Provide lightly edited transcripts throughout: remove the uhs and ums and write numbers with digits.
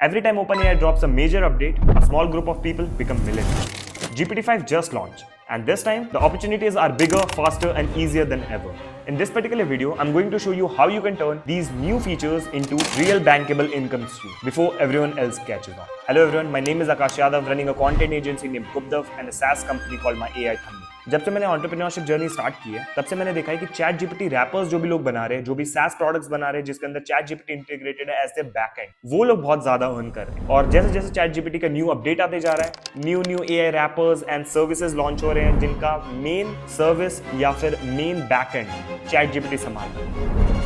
Every time OpenAI drops a major update, a small group of people become millionaires. GPT-5 just launched, and this time the opportunities are bigger, faster, and easier than ever. In this particular video, I'm going to show you how you can turn these new features into real bankable income stream before everyone else catches on. Hello everyone, my name is Akash Yadav, running a content agency named Gupdav and a SaaS company called My AI Thumbnail. जब से मैंने entrepreneurship journey start की है तब से मैंने देखा है कि चैट जीपीटी रैपर्स जो भी लोग बना रहे हैं, जो भी SaaS प्रोडक्ट्स बना रहे हैं जिसके अंदर चैट जीपीटी इंटीग्रेटेड है एज ए बैकएंड, वो लोग बहुत ज्यादा अर्न कर रहे हैं। और जैसे जैसे चैट जीपीटी का न्यू अपडेट आते जा रहा है, new AI rappers and services launch हो रहे हैं जिनका मेन सर्विस या फिर मेन बैकएंड चैट जीपीटी संभाल रहा है।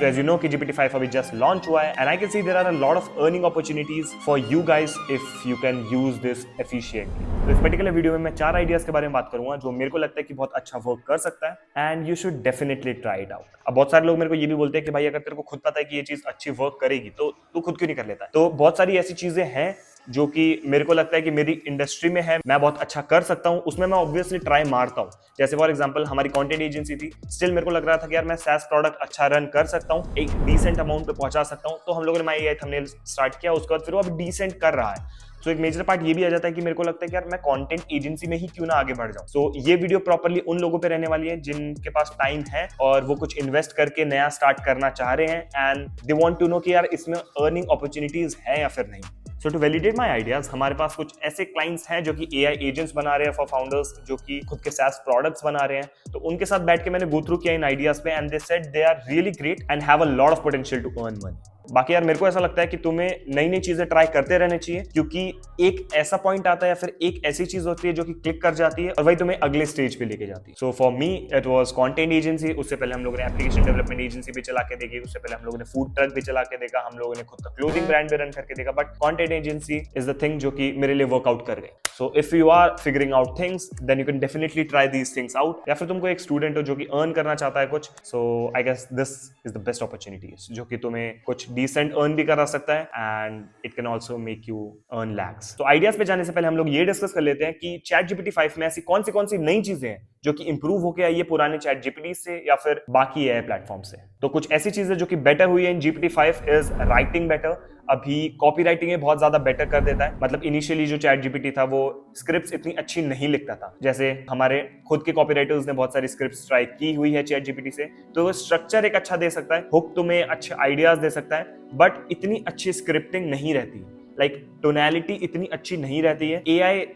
So as you know कि GPT-5 अभी just launch हुआ है and I can see there are a lot of earning opportunities for you guys if you can use this efficiently. तो इस particular video में मैं 4 आइडियाज के बारे में बात करूंगा जो मेरे को लगता है कि बहुत अच्छा वर्क कर सकता है and you should definitely try it out. अब बहुत सारे लोग मेरे को ये भी बोलते हैं कि भाई अगर तेरे को खुद पता है कि ये चीज अच्छी वर्क करेगी तो तू खुद क्यों नहीं कर लेता है? तो बहुत सारी ऐसी चीजें हैं जो कि मेरे को लगता है कि मेरी इंडस्ट्री में है, मैं बहुत अच्छा कर सकता हूं, उसमें मैं ऑब्वियसली ट्राई मारता हूं। जैसे फॉर एग्जांपल हमारी कंटेंट एजेंसी थी, स्टिल मेरे को लग रहा था कि यार मैं SaaS प्रोडक्ट अच्छा रन कर सकता हूं, एक डिसेंट अमाउंट पे पहुंचा सकता हूं, तो हम लोगों ने माय एआई थंबनेल स्टार्ट किया। उसके बाद फिर वो अब डिसेंट कर रहा है। सो एक मेजर पार्ट ये भी आ जाता है कि मेरे को लगता है कि यार मैं कंटेंट एजेंसी में ही क्यों ना आगे बढ़ जाऊं। सो ये वीडियो प्रॉपर्ली उन लोगों पे रहने वाली है जिनके पास टाइम है और वो कुछ इन्वेस्ट करके नया स्टार्ट करना चाह रहे हैं and they want to know कि यार इसमें अर्निंग अपॉर्चुनिटीज है या फिर नहीं। So to validate my ideas, हमारे पास कुछ ऐसे क्लाइंट्स हैं जो कि एआई एजेंट्स बना रहे हैं फॉर फाउंडर्स, जो कि खुद के SaaS प्रोडक्ट्स बना रहे हैं। तो उनके साथ बैठ के मैंने गो थ्रू किया इन आइडियाज पे and they said they are really great and have a lot of potential to earn money. बाकी यार मेरे को ऐसा लगता है कि तुम्हें नई नई चीजें ट्राई करते रहने चाहिए, क्योंकि एक ऐसा पॉइंट आता है या फिर एक ऐसी चीज होती है जो कि क्लिक कर जाती है और वही तुम्हें अगले स्टेज पे लेके जाती है। So for me it was content agency, उससे पहले हम लोगों ने एप्लीकेशन डेवलपमेंट एजेंसी भी चला के देखी, उससे पहले हम लोगों ने फूड ट्रक भी चला के देखा, हम लोगों ने खुद का क्लोथिंग ब्रांड भी रन करके देखा, but content agency is the thing जो कि मेरे लिए वर्कआउट कर गई। So if you are figuring out things then you can definitely try these things out. या फिर तुमको एक स्टूडेंट हो जो कि अर्न करना चाहता है कुछ, so I guess this is the best opportunity जो कि तुम्हें कुछ डिसेंट अर्न भी करा सकता है and it can also make you earn lakhs. तो आइडियाज पे जाने से पहले हम लोग ये डिस्कस कर लेते हैं कि चैट जीपीटी 5 में ऐसी कौन सी नई चीजें हैं जो कि इंप्रूव होके आई है पुराने चैट जीपीटी से या फिर बाकी एआई प्लेटफॉर्म से। तो कुछ ऐसी चीजें जो कि बेटर हुई है इन जीपीटी 5 इज राइटिंग बेटर। अभी कॉपी राइटिंग बहुत ज्यादा बेटर कर देता है। मतलब इनिशियली जो चैट जीपीटी था वो स्क्रिप्ट्स इतनी अच्छी नहीं लिखता था, जैसे हमारे खुद के कॉपी राइटर्स ने बहुत सारी स्क्रिप्ट्स ट्राई की हुई है चैट जीपीटी से, तो वो स्ट्रक्चर एक अच्छा दे सकता है, हुक तुम्हें अच्छे आइडियाज दे सकता है, बट इतनी अच्छी स्क्रिप्टिंग नहीं रहती, लाइक टोनैलिटी इतनी अच्छी नहीं रहती है। एआई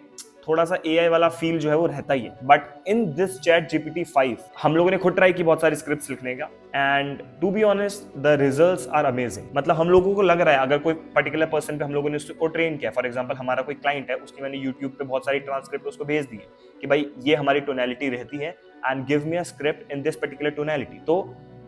थोड़ा सा एआई वाला फील जो है वो रहता ही है, but in this chat GPT 5 हम लोगों ने खुद ट्राई की बहुत सारी स्क्रिप्ट्स लिखने का and to be honest the results are amazing. मतलब हम लोगों को लग रहा है अगर कोई पर्टिकुलर पर्सन पे हम लोगों ने उसको ट्रेन किया, फॉर एग्जांपल हमारा कोई क्लाइंट है, उसकी मैंने यूट्यूब पे बहुत सारी ट्रांसक्रिप्ट उसको भेज दी है कि भाई ये हमारी टोनैलिटी रहती है and give me a script in this particular tonality. तो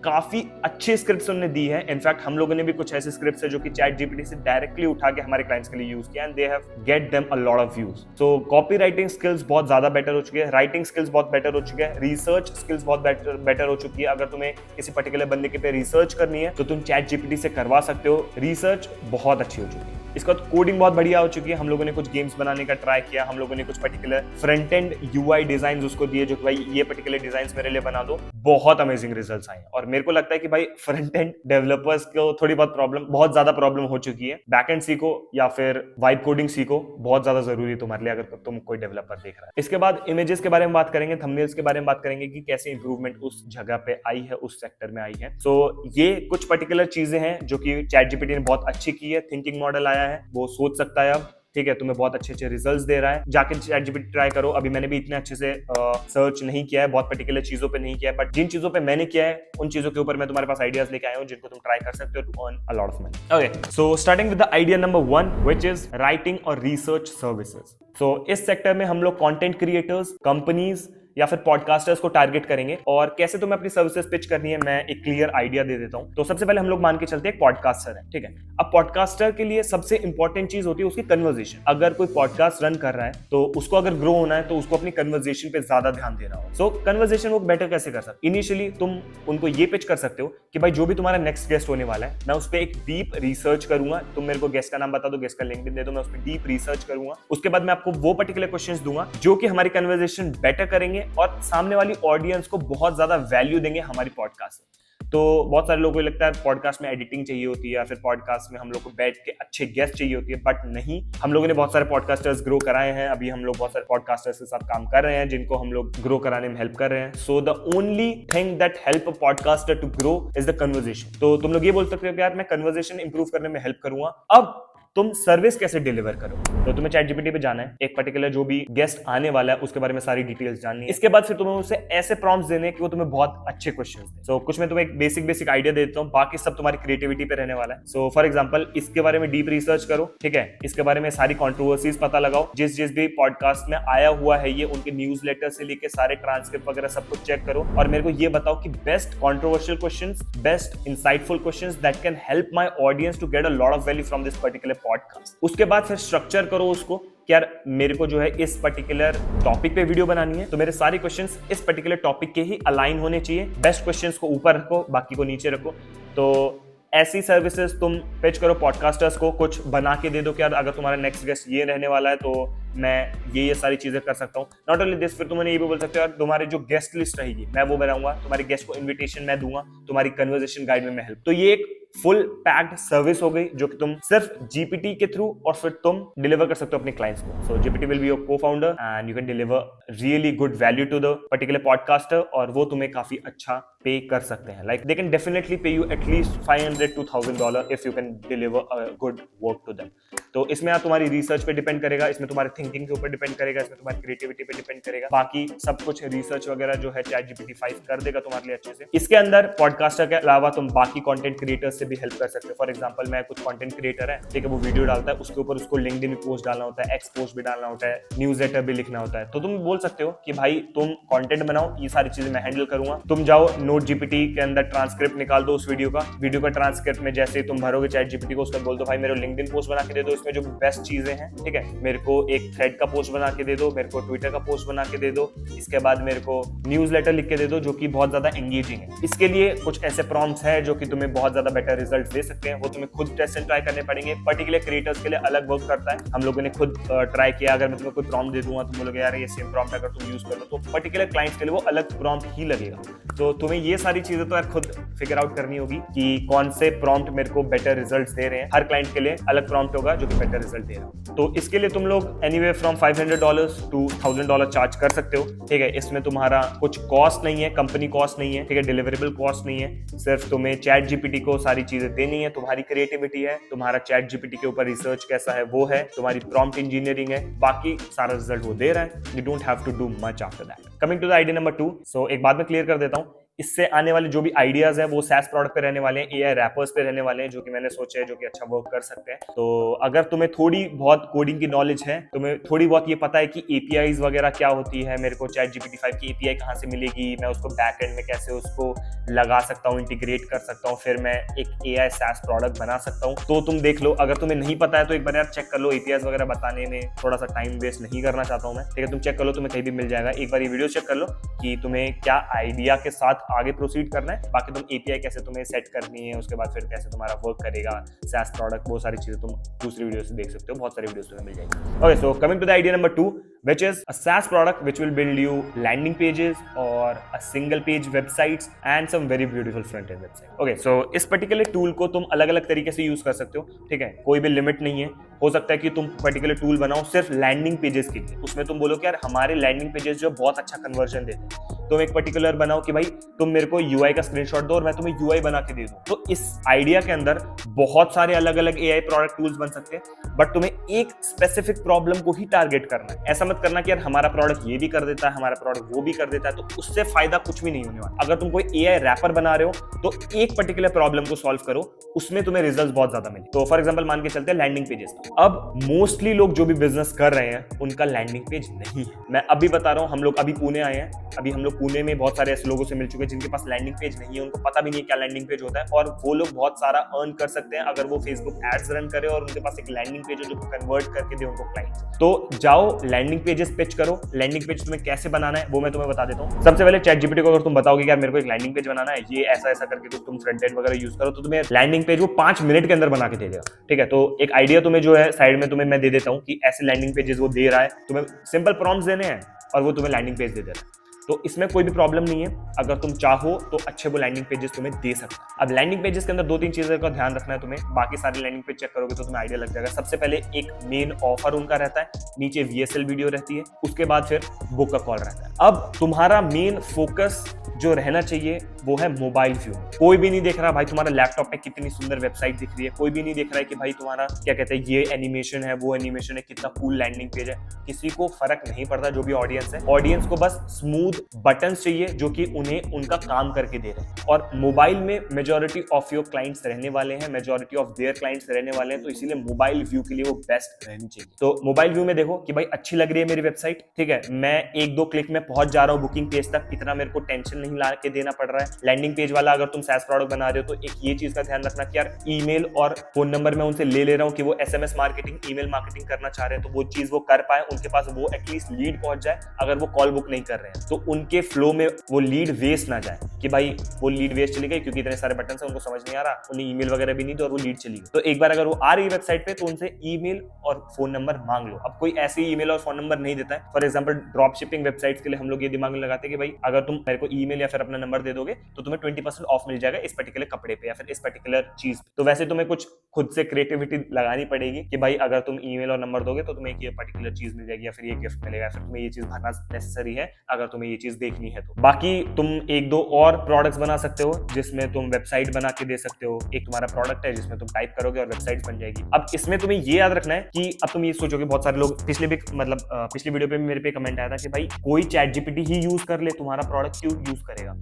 काफी अच्छे स्क्रिप्ट्स उन्होंने दी है। इनफैक्ट हम लोगों ने भी कुछ ऐसे स्क्रिप्ट्स है जो कि चैट जीपीटी से डायरेक्टली उठा के हमारे क्लाइंट्स के लिए यूज किया and they have get them a lot of views. So copy writing skills बहुत ज्यादा बेटर हो चुकी है, राइटिंग स्किल्स बहुत बेटर हो चुके हैं, रिसर्च स्किल्स बहुत बेटर हो चुकी है। अगर तुम्हें किसी पर्टिकुलर बंदे के पे रिसर्च करनी है तो तुम चैट जीपीटी से करवा सकते हो, रिसर्च बहुत अच्छी हो चुकी है। इसका कोडिंग बहुत बढ़िया हो चुकी है। हम लोगों ने कुछ गेम्स बनाने का ट्राई किया, हम लोगों ने कुछ particular front end UI design उसको दिए जो कि भाई ये पर्टिकुलर डिजाइन मेरे लिए बना दो, बहुत अमेजिंग रिजल्ट्स आए। और मेरे को लगता है कि भाई फ्रंट एंड डेवलपर्स को थोड़ी बहुत ज्यादा प्रॉब्लम हो चुकी है। बैकएंड सीखो या फिर वाइब कोडिंग सीखो, बहुत ज्यादा जरूरी है तुम्हारे लिए अगर तुम कोई डेवलपर देख रहा है। इसके बाद इमेजेस के बारे में बात करेंगे, थंबनेल्स के बारे में बात करेंगे कि कैसे इंप्रूवमेंट उस जगह पे आई है, उस सेक्टर में आई है। सो ये कुछ पर्टिकुलर चीजें हैं जो कि चैट जीपीटी ने बहुत अच्छी की है। थिंकिंग मॉडल आया है, वो सोच सकता है अब, ठीक है, तुम्हें बहुत अच्छे रिजल्ट्स दे रहा है। जाके चैट जीपीटी ट्राई करो। अभी मैंने भी इतने अच्छे से सर्च नहीं किया है, बहुत पर्टिकुलर चीजों पे नहीं किया है, बट जिन चीजों पे मैंने किया है उन चीजों के ऊपर मैं तुम्हारे पास आइडियाज लेके आया हूं जिनको तुम ट्राई कर सकते हो to earn a lot of money. Okay, so starting with the idea number 1 which is writing और रिसर्च सर्विसेज। सो इस सेक्टर में हम लोग कंटेंट क्रिएटर्स, कंपनीज या फिर पॉडकास्टर्स को टारगेट करेंगे। और कैसे तुम्हें अपनी सर्विसेज पिच करनी है मैं एक क्लियर आइडिया दे देता हूं। तो सबसे पहले हम लोग मान के चलते हैं पॉडकास्टर है, ठीक है। अब पॉडकास्टर के लिए सबसे इंपॉर्टेंट चीज होती है उसकी कन्वर्सेशन। अगर कोई पॉडकास्ट रन कर रहा है तो उसको अगर ग्रो होना है तो उसको अपनी कन्वर्सेशन पे ज्यादा ध्यान देना हो। सो कन्वर्सेशन वो बेटर कैसे कर सकते? इनिशियली तुम उनको ये पिच कर सकते हो कि भाई जो भी तुम्हारा नेक्स्ट गेस्ट होने वाला है, मैं उस पर एक डीप रिसर्च करूंगा। तुम मेरे को गेस्ट का नाम बता दो, गेस्ट का लिंक्डइन दे दो, मैं उस पर डीप रिसर्च करूंगा। उसके बाद मैं आपको वो पर्टिकुलर क्वेश्चंस दूंगा जो कि हमारी कन्वर्सेशन बेटर करेंगे और सामने वाली ऑडियंस को बहुत ज्यादा वैल्यू देंगे हमारी पॉडकास्ट से। तो बहुत सारे लोगों को लगता है पॉडकास्ट में एडिटिंग चाहिए होती है या फिर पॉडकास्ट में हम लोग को बैठ के अच्छे गेस्ट चाहिए होती है, बट नहीं, हम लोगों ने बहुत सारे पॉडकास्टर्स ग्रो कराए हैं। अभी हम लोग बहुत सारे पॉडकास्टर्स के साथ काम कर रहे हैं जिनको हम लोग ग्रो कराने में हेल्प कर रहे हैं। So the only thing that help a podcaster to grow is the conversation. तो तुम लोग ये बोल सकते हो कि यार मैं कन्वर्सेशन इंप्रूव करने में हेल्प करूंगा, अब तुम सर्विस कैसे डिलीवर करो? तो तुम्हें ChatGPT पे जाना है, एक पर्टिकुलर जो भी गेस्ट आने वाला है उसके बारे में सारी डिटेल्स जाननी है। इसके बाद फिर तुम्हें उसे ऐसे प्रॉम्प्ट्स देने कि वो तुम्हें बहुत अच्छे क्वेश्चंस दे। सो कुछ मैं तुम्हें एक बेसिक आइडिया देता हूँ, बाकी सब तुम्हारी क्रिएटिविटी पे रहने वाला है। सो फॉर एग्जांपल इसके बारे में डीप रिसर्च करो, ठीक है, इसके बारे में सारी कंट्रोवर्सीज पता लगाओ, जिस भी पॉडकास्ट में आया हुआ है ये उनके न्यूज़लेटर से लेके सारे ट्रांसक्रिप्ट वगैरह सब कुछ चेक करो और मेरे को ये बताओ कि best controversial questions, best insightful questions that can help my audience to get a lot of value from this particular podcast. उसके बाद फिर स्ट्रक्चर करो उसको कि यार मेरे को जो है इस पर्टिकुलर टॉपिक पे वीडियो बनानी है, तो मेरे सारे क्वेश्चंस इस पर्टिकुलर टॉपिक के ही अलाइन होने चाहिए। बेस्ट क्वेश्चंस को ऊपर रखो, बाकी को नीचे रखो। तो ऐसी सर्विसेज तुम पिच करो पॉडकास्टर्स को, कुछ बना के दे दो कि यार अगर तुम्हारा नेक्स्ट गेस्ट ये रहने वाला है तो मैं ये सारी चीजें कर सकता हूँ। नॉट ओनली दिस, फिर तुम ये भी बोल सकते हो यार तुम्हारी जो गेस्ट लिस्ट रहेगी मैं वो बनाऊंगा, तुम्हारे गेस्ट को इन्विटेशन मैं दूंगा, तुम्हारी कन्वर्सेशन गाइड में मैं हेल्प। तो ये एक फुल पैक्ड सर्विस हो गई जो कि तुम सिर्फ जीपीटी के थ्रू और फिर तुम डिलीवर कर सकते हो अपने क्लाइंट्स को। So GPT will be your co-founder and you can deliver really good value to the particular podcaster और वो तुम्हें काफी अच्छा पे कर सकते हैं। Like they can definitely pay you at least $500 to $1,000 if you can deliver a good work to them. तो इसमें तुम्हारी रिसर्च पे डिपेंड करेगा, इसमें तुम्हारी थिंकिंग के ऊपर डिपेंड करेगा, इसमें तुम्हारी क्रिएटिविटी पे डिपेंड करेगा। बाकी सब कुछ रिसर्च वगैरह जो है ChatGPT 5 कर देगा तुम्हारे लिए अच्छे से। इसके अंदर पॉडकास्टर के अलावा तुम बाकी कंटेंट क्रिएटर्स से भी हेल्प कर सकते हो। फॉर एग्जांपल मैं कुछ कंटेंट क्रिएटर है, ठीक है, वो वीडियो डालता है, उसके ऊपर उसको लिंक्डइन में पोस्ट डालना होता है, एक्स पोस्ट भी डालना होता है, न्यूज़लेटर भी लिखना होता है। तो तुम बोल सकते हो कि भाई तुम कंटेंट बनाओ, ये सारी चीजें मैं हैंडल करूंगा। तुम जाओ नोट जीपीटी के अंदर ट्रांसक्रिप्ट निकाल दो उस वीडियो का ट्रांसक्रिप्ट में जैसे तुम भरोगे ChatGPT को, उसका बोल दो भाई मेरे लिंक्डइन पोस्ट बना के दे दो, इसमें जो बेस्ट चीजें हैं, ठीक है, मेरे को एक थ्रेड का पोस्ट बना के दे दो, मेरे को ट्विटर का पोस्ट बना के दे दो, इसके बाद मेरे को न्यूज़लेटर लिख के दे दो जो कि बहुत ज्यादा एंगेजिंग है। इसके लिए कुछ ऐसे प्रॉम्प्ट्स हैं जो कि तुम्हें बहुत ज्यादा बेटर रिजल्ट दे सकते हैं, वो तुम्हें खुद टेस्ट एंड ट्राई करने पड़ेंगे। पर्टिकुलर क्रिएटर्स के लिए अलग वर्क करता है, हम लोगों ने खुद ट्राई किया। अगर मैं तुम्हें कोई प्रॉम्प्ट दे दूंगा तो बोलोगे यार ये सेम प्रॉम्प्ट अगर तुम यूज कर लो, तो पर्टिकुलर क्लाइंट्स के लिए वो अलग प्रॉम्प्ट ही लगेगा। तो तुम्हें ये सारी चीजें तो यार खुद फिगर आउट करनी होगी कि कौन से प्रॉम्प्ट मेरे को बेटर रिजल्ट्स दे रहे हैं। हर क्लाइंट के लिए अलग प्रॉम्प्ट होगा जो कि बेटर रिजल्ट दे रहा है। तो इसके लिए तुम लोग एनीवे फ्रॉम $500 to $1,000 चार्ज कर सकते हो, ठीक है। इसमें तुम्हारा कुछ कॉस्ट नहीं है, कंपनी कॉस्ट नहीं है, ठीक है, डिलीवरेबल कॉस्ट नहीं है, सिर्फ तुम्हें ChatGPT को सारी चीजें देनी है। तुम्हारी क्रिएटिविटी है, तुम्हारा ChatGPT के ऊपर रिसर्च कैसा है वो है, तुम्हारी प्रॉम्प्ट इंजीनियरिंग है, बाकी सारा रिजल्ट वो दे रहा है। You don't have to do much after that. Coming to the idea number 2, so एक बात मैं क्लियर कर देता हूँ, इससे आने वाले जो भी आइडियाज हैं वो SaaS प्रोडक्ट पे रहने वाले हैं, AI रैपर्स पे रहने वाले हैं, जो कि मैंने सोचा है जो कि अच्छा वर्क कर सकते हैं। तो अगर तुम्हें थोड़ी बहुत कोडिंग की नॉलेज है, तुम्हें थोड़ी बहुत ये पता है कि APIs वगैरह क्या होती है, मेरे को ChatGPT 5 की API कहाँ से मिलेगी, मैं उसको बैक एंड में कैसे उसको लगा सकता हूँ, इंटीग्रेट कर सकता हूँ, फिर मैं एक AI SaaS प्रोडक्ट बना सकता हूँ, तो तुम देख लो। अगर तुम्हें नहीं पता है तो एक बार यार चेक कर लो, APIs वगैरह बताने में थोड़ा सा टाइम वेस्ट नहीं करना चाहता हूँ मैं, ठीक है। तुम चेक कर लो, तुम्हें कहीं भी मिल जाएगा। एक बार ये वीडियो चेक कर लो कि तुम्हें क्या आइडिया के साथ आगे प्रोसीड करना है, बाकी तुम API कैसे तुम्हें सेट करनी है, उसके बाद फिर कैसे तुम्हारा वर्क करेगा SaaS प्रोडक्ट, वो सारी चीजें तुम दूसरी वीडियो से देख सकते हो, बहुत सारी वीडियोस तुम्हें मिल जाएगी। Okay, so coming to the idea number 2, which is a SaaS product which will build you landing pages or a single page websites and some very beautiful front end website. Okay, so इस particular tool को तुम अलग अलग तरीके से use कर सकते हो, ठीक है, कोई भी लिमिट नहीं है। हो सकता है कि तुम पर्टिकुलर टूल बनाओ सिर्फ लैंडिंग पेजेस के लिए, उसमें तुम बोलो कि यार हमारे लैंडिंग पेजेस जो बहुत अच्छा कन्वर्जन देते हैं, तुम एक पर्टिकुलर बनाओ कि भाई तुम मेरे को UI का स्क्रीनशॉट दो और मैं तुम्हें UI बना के दे दूं। तो इस आइडिया के अंदर बहुत सारे अलग अलग AI प्रोडक्ट टूल्स बन सकते हैं, बट तुम्हें एक स्पेसिफिक प्रॉब्लम को ही टारगेट करना है। ऐसा मत करना कि यार हमारा प्रोडक्ट ये भी कर देता है, हमारा प्रोडक्ट वो भी कर देता है, तो उससे फायदा कुछ भी नहीं होने वाला। अगर तुम कोई AI रैपर बना रहे हो तो एक पर्टिकुलर प्रॉब्लम को सॉल्व करो, उसमें तुम्हें रिजल्ट बहुत ज्यादा मिले। तो फॉर एग्जांपल मान के चलते हैं लैंडिंग पेजेस का। अब मोस्टली लोग जो भी बिजनेस कर रहे हैं उनका लैंडिंग पेज नहीं है। मैं अभी बता रहा हूं, हम लोग अभी पुणे आए हैं, अभी हम लोग पुणे में बहुत सारे ऐसे लोगों से मिल चुके हैं जिनके पास लैंडिंग पेज नहीं है, उनको पता भी नहीं है क्या लैंडिंग पेज होता है, और वो लोग बहुत सारा अर्न कर सकते हैं अगर वो फेसबुक एड्स रन करे और उनके पास एक लैंडिंग पेज है जो कन्वर्ट करके दे उनको क्लाइंट्स। तो जाओ लैंडिंग पेजेस पिच करो। लैंडिंग पेज तुम्हें कैसे बनाना है वो मैं तुम्हें बता देता हूँ। सबसे पहले ChatGPT को अगर तुम बताओगे कि यार मेरे को एक लैंडिंग पेज बनाना है, ये ऐसा ऐसा करके तो तुम फ्रंट एंड वगैरह यूज करो, तो तुम्हें लैंडिंग पेज वो 5 मिनट के अंदर बना के दे देगा, ठीक है। तो एक आइडिया तुम्हें जो है साइड में तुम्हें मैं दे देता हूँ कि ऐसे लैंडिंग पेजेस वो दे रहा है, तुम्हें सिंपल प्रॉम्प्ट्स देने हैं और वो तुम्हें लैंडिंग पेज दे दे रहा है। तो इसमें कोई भी प्रॉब्लम नहीं है। अगर तुम चाहो तो अच्छे वो लैंडिंग पेजेस तुम्हें दे सकता है। अब लैंडिंग पेजेस के अंदर दो तीन चीजें का ध्यान रखना है तुम्हें, बाकी सारी लैंडिंग पेज चेक करोगे तो तुम्हें आइडिया लग जाएगा। सबसे पहले एक मेन ऑफर उनका रहता है, नीचे VSL वीडियो रहती है, उसके बाद फिर बुक का कॉल रहता है। अब तुम्हारा मेन फोकस जो रहना चाहिए वो है मोबाइल व्यू। कोई भी नहीं देख रहा भाई तुम्हारा लैपटॉप पे कितनी सुंदर वेबसाइट दिख रही है, कोई भी नहीं देख रहा है कि भाई तुम्हारा क्या कहते हैं ये एनिमेशन है वो एनिमेशन है, कितना कूल लैंडिंग पेज है। किसी को फर्क नहीं पड़ता, जो भी ऑडियंस है, ऑडियंस को बस स्मूथ बटन्स चाहिए जो कि उन्हें उनका काम करके दे रहे हैं। और मोबाइल में मेजॉरिटी ऑफ योर क्लाइंट्स रहने वाले हैं, मेजॉरिटी ऑफ देयर क्लाइंट्स रहने वाले हैं, तो इसीलिए मोबाइल व्यू के लिए वो बेस्ट रहनी चाहिए। तो मोबाइल व्यू में देखो कि भाई अच्छी लग रही है मेरी वेबसाइट, ठीक है, मैं एक दो क्लिक में पहुंच जा रहा हूं बुकिंग पेज तक, इतना मेरे को टेंशन नहीं ला के देना पड़ रहा है। लैंडिंग पेज वाला अगर तुम SaaS प्रोडक्ट बना रहे हो तो एक ये चीज का ध्यान रखना कि यार ईमेल और फोन नंबर मैं उनसे ले रहा हूं कि वो SMS मार्केटिंग, ईमेल मार्केटिंग करना चाह रहे हैं, तो वो चीज वो कर पाए, उनके पास वो एटलीस्ट लीड पहुंच जाए। अगर वो कॉल बुक नहीं कर रहे हैं तो उनके फ्लो में वो लीड वेस्ट ना जाए कि भाई वो लीड वेस्ट चली गई क्योंकि इतने सारे बटन है, उनको समझ नहीं आ रहा, उन्हें ईमेल वगैरह भी नहीं, तो और वो लीड चली गई। तो एक बार अगर वो आ रही है वेबसाइट पे तो उनसे ईमेल और फोन नंबर मांग लो। अब कोई ऐसे ही ईमेल और फोन नंबर नहीं देता है। For example drop shipping websites के लिए हम लोग ये दिमाग में लगाते हैं कि भाई अगर तुम मेरे को ईमेल या फिर अपना नंबर दे दोगे तो तुम्हें 20% ऑफ मिल जाएगा इस पर्टिकुलर कपड़े पे या फिर इस पर्टिकुलर चीज पे। तो वैसे तुम्हें कुछ खुद से क्रिएटिविटी लगानी पड़ेगी कि भाई अगर तुम ईमेल और नंबर दोगे तो तुम्हें एक ये पर्टिकुलर चीज मिल जाएगी या फिर ये गिफ्ट मिलेगा या फिर तुम्हें ये चीज भरना नेसेसरी है अगर तुम्हें ये चीज देखनी है। तो बाकी तुम एक दो और प्रोडक्ट्स बना सकते हो जिसमें तुम वेबसाइट बना के दे सकते हो। एक तुम्हारा प्रोडक्ट है जिसमें तुम टाइप करोगे और वेबसाइट बन जाएगी। अब इसमें तुम्हें ये याद रखना है कि अब तुम ये सोचोगे, बहुत सारे लोग पिछले वीडियो पे मेरे पे कमेंट आया था कि भाई कोई ChatGPT ही यूज कर ले, तुम्हारा प्रोडक्ट क्यों यूज करेगा।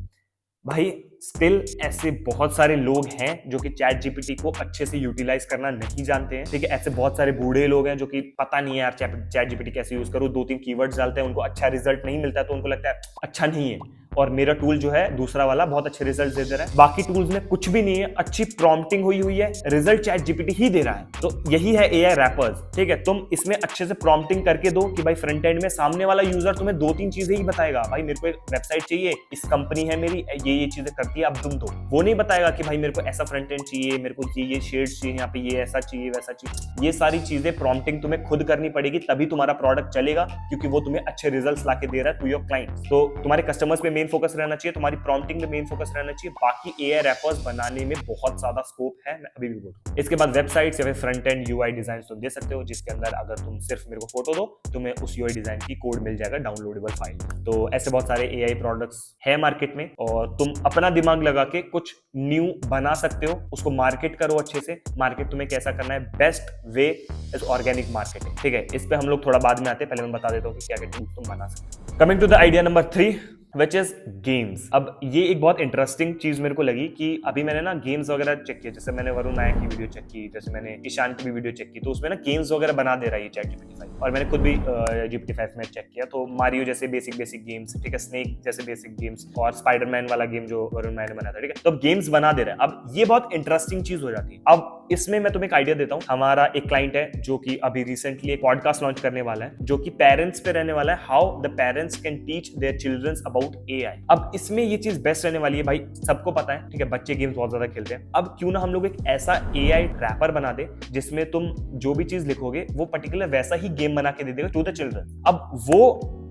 भाई स्टिल ऐसे बहुत सारे लोग हैं जो कि ChatGPT को अच्छे से यूटिलाइज करना नहीं जानते हैं। ठीक है, ऐसे बहुत सारे बूढ़े लोग हैं जो कि पता नहीं है यार ChatGPT कैसे यूज करूं, दो तीन कीवर्ड्स डालते हैं, उनको अच्छा रिजल्ट नहीं मिलता है तो उनको लगता है अच्छा नहीं है, और मेरा टूल जो है दूसरा वाला बहुत अच्छे रिजल्ट दे रहा है। बाकी टूल्स में कुछ भी नहीं है, अच्छी प्रॉम्प्टिंग हुई है, रिजल्ट ChatGPT ही दे रहा है। तो यही है AI रैपर्स। ठीक है, तुम इसमें अच्छे से प्रॉम्प्टिंग करके दो कि भाई फ्रंट एंड में सामने वाला यूजर तुम्हें दो तीन चीजें ही बताएगा, भाई मेरे को एक वेबसाइट चाहिए, इस कंपनी है मेरी, ये चीजें करती है, अब तुम दो। वो नहीं बताएगा कि भाई मेरे को ऐसा फ्रंट एंड चाहिए, मेरे को ये शेड्स चाहिए, यहाँ पे ये ऐसा चाहिए वैसा चाहिए। ये सारी चीजें प्रॉम्प्टिंग तुम्हें खुद करनी पड़ेगी, तभी तुम्हारा प्रोडक्ट चलेगा, क्योंकि वो तुम्हें अच्छे रिजल्ट्स ला के दे रहा है टू योर क्लाइंट्स। तो तुम्हारे कस्टमर्स पे मेन फोकस रहना चाहिए, तुम्हारी प्रॉम्प्टिंग में मेन फोकस रहना चाहिए। बाकी AI रैपर्स बनाने में बहुत ज्यादा स्कोप है, मैं अभी भी बोल रहा हूं। इसके बाद वेबसाइट्स या फिर फ्रंट एंड UI डिजाइन तुम दे सकते हो, जिसके अंदर अगर तुम सिर्फ मेरे को फोटो दो तुम्हें उस UI डिजाइन की कोड मिल जाएगा डाउनलोडेबल फाइल। तो ऐसे बहुत सारे AI प्रोडक्ट्स है मार्केट में, और तुम अपना दिमाग लगा के कुछ न्यू बना सकते हो, उसको मार्केट करो अच्छे से। मार्केट तुम्हें कैसा करना है, best way is organic marketing. ठीक है, इस पे हम लोग थोड़ा बाद में आते हैं, पहले मैं बता देता हूँ कि क्या क्या टूल्स तुम बना सकते हो। Coming to the idea number 3 which is games। अब ये एक बहुत इंटरेस्टिंग चीज मेरे को लगी कि अभी मैंने ना गेम्स वगैरह चेक किया, जैसे मैंने वरुण नायक की वीडियो चेक की, जैसे मैंने ईशान की भी वीडियो चेक की, तो उसमें ना गेम्स वगैरह बना दे रहा है ChatGPT 5, और मैंने खुद भी GPT-5 में चेक किया, तो मारियो जैसे बेसिक गेम्स, ठीक है, स्नेक जैसे बेसिक गेम्स, और स्पाइडरमैन वाला गेम जो वरुण नायक ने बनाया था, ठीक है, तो अब गेम्स बना दे रहा है। अब ये बहुत इंटरेस्टिंग चीज हो जाती है। अब इसमें मैं तुम्हें एक आइडिया देता हूँ। हमारा एक क्लाइंट है जो कि अभी रिसेंटली एक पॉडकास्ट लॉन्च करने वाला है, जो कि पेरेंट्स पे रहने वाला है, how the parents can teach their children about AI। अब इसमें ये चीज बेस्ट रहने वाली है, भाई सबको पता है, ठीक है, बच्चे गेम्स बहुत ज्यादा खेलते हैं। अब क्यों ना हम लोग एक ऐसा AI रैपर बना दे जिसमें तुम जो भी चीज लिखोगे वो पर्टिकुलर वैसा ही गेम बना के दे देगा टू द चिल्ड्रन। अब वो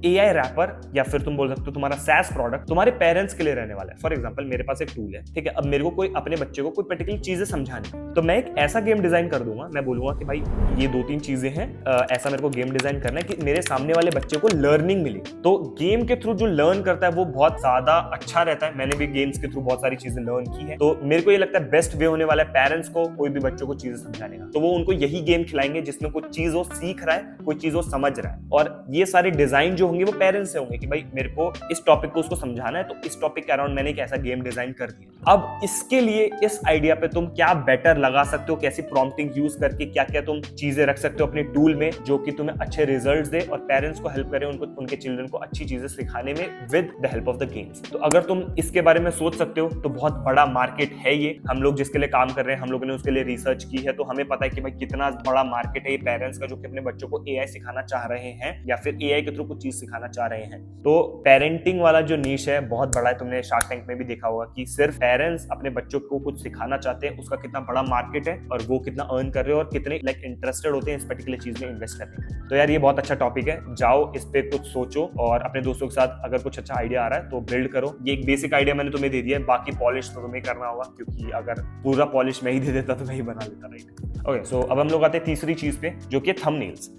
AI रैपर या फिर तुम बोल सकते हो तुम्हारा SaaS प्रोडक्ट तुम्हारे पेरेंट्स के लिए रहने वाला है। फॉर एग्जांपल मेरे पास एक टूल है, ठीक है, अब मेरे को कोई अपने बच्चे को कोई पर्टिकुलर चीजें समझानी, तो मैं एक ऐसा गेम डिजाइन कर दूंगा, मैं बोलूंगा कि भाई ये दो तीन चीजें हैं, ऐसा मेरे को गेम डिजाइन करना है कि मेरे सामने वाले बच्चे को लर्निंग मिले। तो गेम के थ्रू जो लर्न करता है वो बहुत ज्यादा अच्छा रहता है। मैंने भी गेम्स के थ्रू बहुत सारी चीजें लर्न की है, तो मेरे को ये लगता है बेस्ट वे होने वाला है पेरेंट्स को कोई भी बच्चों को चीजें समझाने का, तो वो उनको यही गेम खिलाएंगे जिसमें कुछ चीज वो सीख रहा है, कोई चीज वो समझ रहा है। और ये सारे डिजाइन जो होंगे वो पेरेंट्स से होंगे कि भाई मेरे को इस टॉपिक को उसको समझाना है, तो इस टॉपिक के अराउंड मैंने एक ऐसा गेम डिजाइन कर दिया। अब इसके लिए इस आइडिया पे तुम क्या बेटर लगा सकते हो, कैसी प्रॉम्प्टिंग यूज करके क्या क्या तुम चीजें रख सकते हो अपने टूल में जो कि तुम्हें अच्छे रिजल्ट्स दे और पेरेंट्स को हेल्प करे उनको उनके चिल्ड्रन को अच्छी चीजें सिखाने में with the help of the games. तो अगर तुम इसके बारे में सोच सकते हो तो बहुत बड़ा मार्केट है ये। हम लोग जिसके लिए काम कर रहे हैं, हम लोगों ने उसके लिए रिसर्च की है, तो हमें पता है कि भाई कितना बड़ा मार्केट है ये पेरेंट्स का जो कि अपने बच्चों को AI सिखाना चाह रहे हैं या फिर AI के थ्रू कुछ चीज सिखाना चाह रहे हैं। तो पेरेंटिंग वाला जो नीश है बहुत बड़ा है, तुमने शार्क टैंक में भी देखा होगा कि सिर्फ पेरेंट्स अपने बच्चों को कुछ सिखाना चाहते हैं, उसका कितना बड़ा मार्केट है और वो कितना अर्न कर रहे हो और कितने इंटरेस्टेड होते हैं इस पर्टिकुलर चीज में इन्वेस्ट करने में। तो यार ये बहुत अच्छा टॉपिक है, जाओ इस पे कुछ सोचो और अपने दोस्तों के साथ अगर कुछ अच्छा आइडिया आ रहा है तो बिल्ड करो। ये एक बेसिक आइडिया मैंने तुम्हें दे दिया है, बाकी पॉलिश तो तुम्हें करना होगा, क्योंकि अगर पूरा पॉलिश मैं ही दे देता तो मैं ही बना लेता, राइट। ओके, सो अब हम लोग आते हैं तीसरी चीज पे, जो कि थंबनेल्स।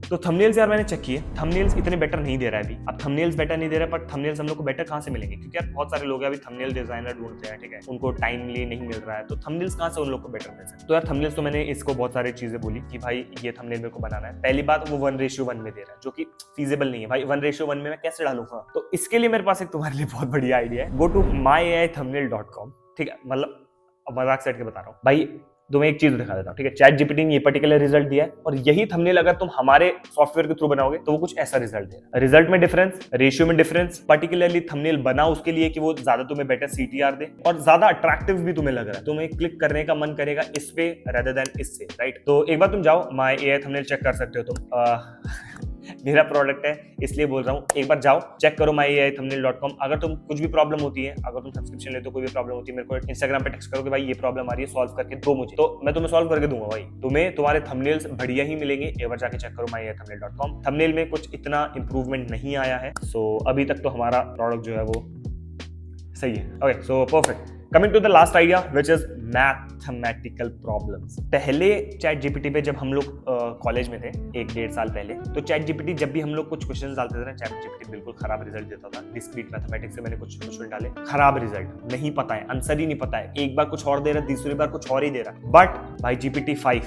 तो थंबनेल्स यार मैंने चेक किए, थंबनेल्स इतने बेटर नहीं दे रहा है अभी। अब थंबनेल्स बेटर नहीं दे रहा है, पर थंबनेल्स हम लोग को बेटर कहाँ से मिलेंगे, क्योंकि यार बहुत सारे लोग अभी थंबनेल डिजाइनर ढूंढते हैं, ठीक है, उनको टाइमली नहीं मिल रहा है, तो थंबनेल्स कहाँ से उन लोग को बेटर मिल सकते। तो यार थंबनेल्स तो मैंने इसको बहुत सारी चीजें बोली कि भाई ये थंबनेल मेरे को बनाना है। पहली बात, वो 1:1 में दे रहा है, जो कि फीजिबल नहीं है भाई। 1:1 में मैं कैसे डालूंगा? तो इसके लिए मेरे पास एक तुम्हारे लिए बहुत बढ़िया आइडिया है, गो टू myaithumbnail.com, ठीक है, मतलब मजाक सेट के बता रहा हूँ भाई। तुम्हें एक चीज दिखा देता हूँ, ठीक है। चैट जीपीटी ने ये पर्टिकुलर रिजल्ट दिया है और यही थंबनेल अगर तुम हमारे सॉफ्टवेयर के थ्रू बनाओगे तो वो कुछ ऐसा रिजल्ट देगा। रिजल्ट में डिफरेंस, रेशियो में डिफरेंस, पर्टिकुलरली थंबनेल बना उसके लिए कि वो ज्यादा तुम्हें बेटर सीटीआर दे और ज्यादा अट्रैक्टिव भी तुम्हें लग रहा है, तुम्हें क्लिक करने का मन करेगा इस पे रेदर देन इससे, राइट। तो एक बार तुम जाओ माय एआई थंबनेल चेक कर सकते हो तुम। मेरा प्रोडक्ट है इसलिए बोल रहा हूँ, एक बार जाओ चेक करो myaithumbnail.com। अगर तुम कुछ भी प्रॉब्लम होती है, अगर तुम सब्सक्रिप्शन लेते हो कोई भी प्रॉब्लम होती है, मेरे को इंस्टाग्राम पे टेक्स्ट करो कि भाई ये प्रॉब्लम आ रही है, सॉल्व करके दो मुझे, तो मैं तुम्हें सॉल्व करके दूंगा भाई। तुम्हें तुम्हारे थंबनेल्स बढ़िया ही मिलेंगे, एक बार जाके चेक करो myaithumbnail.com। थंबनेल में कुछ इतना इंप्रूवमेंट नहीं आया है, सो अभी तक तो हमारा प्रोडक्ट जो है वो सही है। Okay, so perfect. Coming to the last idea which is mathematical problems. पहले चैट जीपीटी पे जब हम लोग कॉलेज में थे 1-1.5 साल पहले, तो चैट जीपीटी जब भी हम लोग कुछ क्वेश्चन डालते थे ना, चैट जीपीटी बिल्कुल खराब रिजल्ट देता था। डिस्क्रीट मैथमेटिक्स से मैंने कुछ क्वेश्चन डाले, खराब रिजल्ट, नहीं पता है, आंसर ही नहीं पता है, एक बार कुछ और दे रहा है, दूसरी बार कुछ और ही दे रहा है। बट भाई जीपीटी 5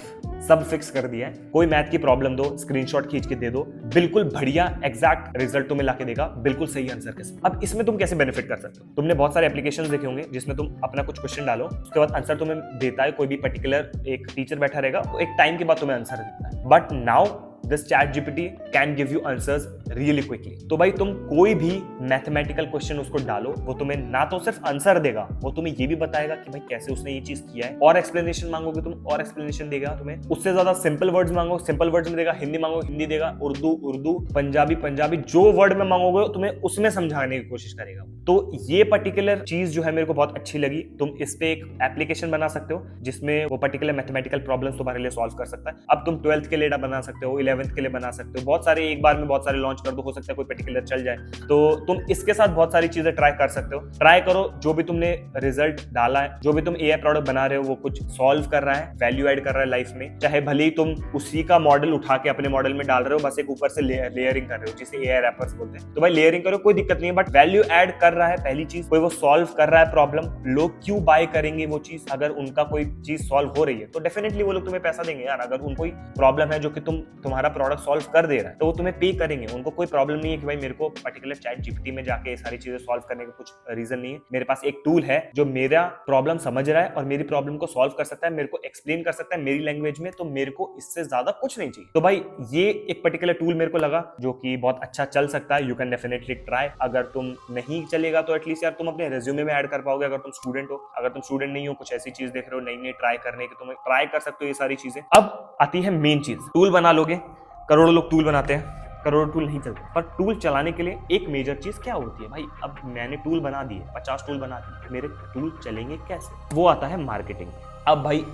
सब फिक्स कर दिया है। कोई मैथ की प्रॉब्लम दो, स्क्रीनशॉट खींच के दे दो, बिल्कुल बढ़िया एग्जैक्ट रिजल्ट तुम्हें लाके देगा, बिल्कुल सही आंसर के साथ। अब इसमें तुम कैसे बेनिफिट कर सकते हो? तुमने बहुत सारे एप्लीकेशंस देखे होंगे जिसमें तुम अपना कुछ क्वेश्चन डालो, उसके बाद आंसर तुम्हें देता है कोई भी पर्टिकुलर एक टीचर बैठा रहेगा, वो एक टाइम के बाद तुम्हें आंसर देता है। But now this chat GPT can give you answers really quickly. तो भाई तुम कोई भी मैथमेटिकल क्वेश्चन उसको डालो, वो तुम्हें ना तो सिर्फ आंसर देगा, वो तुम्हें ये भी बताएगा कि भाई कैसे उसने ये चीज किया है, और एक्सप्लेनेशन मांगोगे तुम और एक्सप्लेनेशन देगा तुम्हें। उससे ज्यादा सिंपल वर्ड्स मांगो, सिंपल वर्ड्स में देगा, हिंदी मांगो हिंदी देगा, उर्दू पंजाबी पंजाबी, जो वर्ड में मांगोगे तुम्हें उसमें समझाने की कोशिश करेगा। तो ये पर्टिकुलर चीज जो है मेरे को बहुत अच्छी लगी। तुम इस पे एक एप्लीकेशन बना सकते हो जिसमें वो पर्टिकुलर मैथमेटिकल प्रॉब्लम्स तुम्हारे लिए सॉल्व कर सकता है। अब तुम 12th के लिए बना सकते हो, 11th के लिए बना सकते हो, बहुत सारे एक बार में बहुत सारे लॉन्च कर दो, हो सकता है कोई पर्टिकुलर चल जाए। तो तुम इसके साथ बहुत सारी चीजें ट्राई कर सकते हो। ट्राई करो, जो भी तुमने रिजल्ट डाला है, जो भी तुम एआई प्रोडक्ट बना रहे हो, वो कुछ सॉल्व कर रहा है, वैल्यू ऐड कर रहा है लाइफ में। चाहे भले ही तुम उसी का मॉडल उठा के अपने मॉडल में डाल रहे हो, बस एक ऊपर से लेयरिंग कर रहे हो, जिसे एआई रैपर्स बोलते हैं। तो भाई लेयरिंग करो, कोई दिक्कत नहीं है, बट वैल्यू ऐड कर रहा है पहली चीज, कोई वो सॉल्व कर रहा है प्रॉब्लम। लोग क्यों बाय करेंगे वो चीज? अगर उनका कोई चीज सॉल्व हो रही है तो डेफिनेटली वो लोग तुम्हें पैसा देंगे यार। अगर उनको कोई प्रॉब्लम है जो कि तुम्हारा प्रोडक्ट सॉल्व कर दे रहा है, तो वो तुम्हें पे करेंगे। उनको कोई प्रॉब्लम नहीं है कि भाई मेरे को पर्टिकुलर चैट जीपीटी में जाके ये सारी चीजें सॉल्व करने का कुछ रीजन नहीं है। मेरे पास एक टूल है जो मेरा प्रॉब्लम समझ रहा है और मेरी प्रॉब्लम को सॉल्व कर सकता है, मेरे को एक्सप्लेन कर सकता है मेरी लैंग्वेज में, तो मेरे को इससे ज्यादा कुछ नहीं चाहिए। तो भाई ये एक पर्टिकुलर टूल मेरे को लगा जो कि बहुत अच्छा चल सकता है। You can definitely try. अगर तुम नहीं चलेगा तो एटलीस्ट यार तुम अपने रेज्यूमे में ऐड कर पाओगे, अगर तुम स्टूडेंट हो। अगर तुम स्टूडेंट नहीं हो, कुछ ऐसी चीज देख रहे हो नई नई ट्राई करने की, तुम ट्राई कर सकते हो ये सारी चीजें। अब आती है मेन चीज, टूल बना लोगे। करोड़ों लोग टूल बनाते हैं, करोड़ टूल नहीं चलते, पर टूल चलाने के लिए एक मेजर चीज क्या होती है भाई? अब मैंने टूल बना दिए, 50 टूल बना दिए, मेरे टूल चलेंगे कैसे? वो आता है मार्केटिंग। अब भाई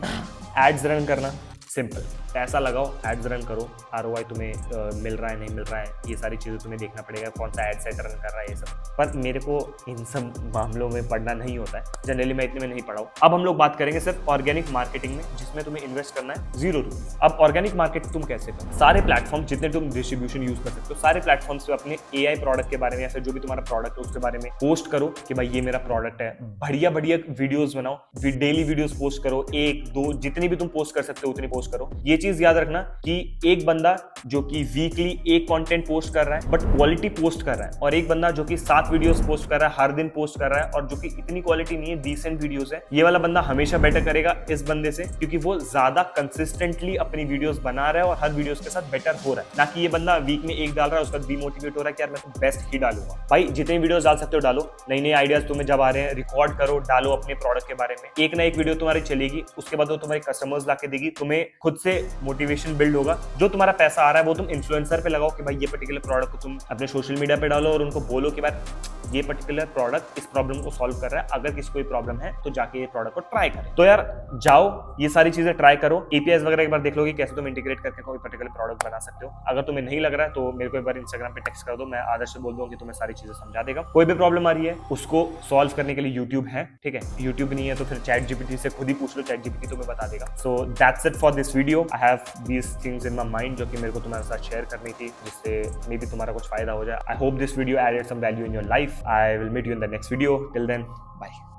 एड्स रन करना सिंपल, पैसा लगाओ, एड्स रन करो, आरओआई तुम्हें मिल रहा है नहीं मिल रहा है, ये सारी चीजें तुम्हें देखना पड़ेगा, कौन सा एड सेट रन कर रहा है ये सब। पर मेरे को इन सब मामलों में पढ़ना नहीं होता है, जनरली मैं इतने में नहीं पढ़ा हूँ। अब हम लोग बात करेंगे सिर्फ ऑर्गेनिक मार्केटिंग में, जिसमें तुम्हें इन्वेस्ट करना है 0 रुपीज। अब ऑर्गेनिक मार्केट तुम कैसे करो? सारे प्लेटफॉर्म जितने तुम डिस्ट्रीब्यूशन यूज कर सकते हो, सारे प्लेटफॉर्म्स पे अपने एआई प्रोडक्ट के बारे में या फिर जो भी तुम्हारा प्रोडक्ट है उसके बारे में पोस्ट करो कि भाई ये मेरा प्रोडक्ट है। बढ़िया बढ़िया वीडियोस बनाओ, डेली वीडियोस पोस्ट करो, 1-2 जितनी भी तुम पोस्ट कर सकते हो उतनी पोस्ट करो। ये चीज याद रखना कि एक बंदा जो कि वीकली एक कंटेंट पोस्ट कर रहा है बट क्वालिटी पोस्ट कर रहा है, और एक बंदा जो कि 7 वीडियोस पोस्ट कर रहा है, हर दिन पोस्ट कर रहा है और जो कि इतनी क्वालिटी नहीं है, डिसेंट वीडियोस है, ये वाला बंदा हमेशा बेटर करेगा इस बंदे से, क्योंकि वो ज्यादा कंसिस्टेंटली अपनी वीडियोस बना रहा है और हर वीडियोस के साथ बेटर हो रहा है। ना कि ये बंदा वीक में एक डाल रहा है, उसका डिमोटिवेट हो रहा है कि यार मैं तो बेस्ट ही डालूंगा। भाई जितने वीडियोस डाल सकते हो डालो, नई नई आइडियाज तुम्हें जब आ रहे हैं रिकॉर्ड करो, डालो अपने प्रोडक्ट के बारे में। एक ना एक वीडियो तुम्हारी चलेगी, उसके बाद वो तुम्हारे कस्टमर्स लाके देगी, तुम्हें खुद से मोटिवेशन बिल्ड होगा। जो तुम्हारा पैसा आ रहा है वो तुम इन्फ्लुएंसर पे लगाओ कि भाई ये पर्टिकुलर प्रोडक्ट को तुम अपने सोशल मीडिया पे डालो और उनको बोलो कि भाई ये पर्टिकुलर प्रोडक्ट इस प्रॉब्लम को सॉल्व कर रहा है, अगर किसी कोई प्रॉब्लम है तो जाके ये प्रोडक्ट को ट्राई करें। तो यार जाओ, ये सारी चीजें ट्राई करो, एपीआईज वगैरह एक बार देख लो कि कैसे तुम इंटीग्रेट करके कोई पर्टिकुलर प्रोडक्ट बना सकते हो। अगर तुम्हें नहीं लग रहा है तो मेरे को एक बार इंस्टाग्राम पे टेक्स्ट कर दो, मैं आदर्श से बोल दूंगा कि तुम्हें सारी चीजें समझा देगा। कोई भी प्रॉब्लम आ रही है उसको सॉल्व करने के लिए यूट्यूब है, ठीक है। यूट्यूब नहीं है तो फिर चैट जीपीटी से खुद ही पूछ लो, चैट जीपीटी तुम्हें बता देगा। So that's it for this video. I have these things in my mind जो कि मेरे को तुम्हारे साथ शेयर करनी थी, जिससे मे बी तुम्हारा कुछ फायदा हो जाए। I hope this video added some value in your life. I will meet you in the next video. Till then, bye.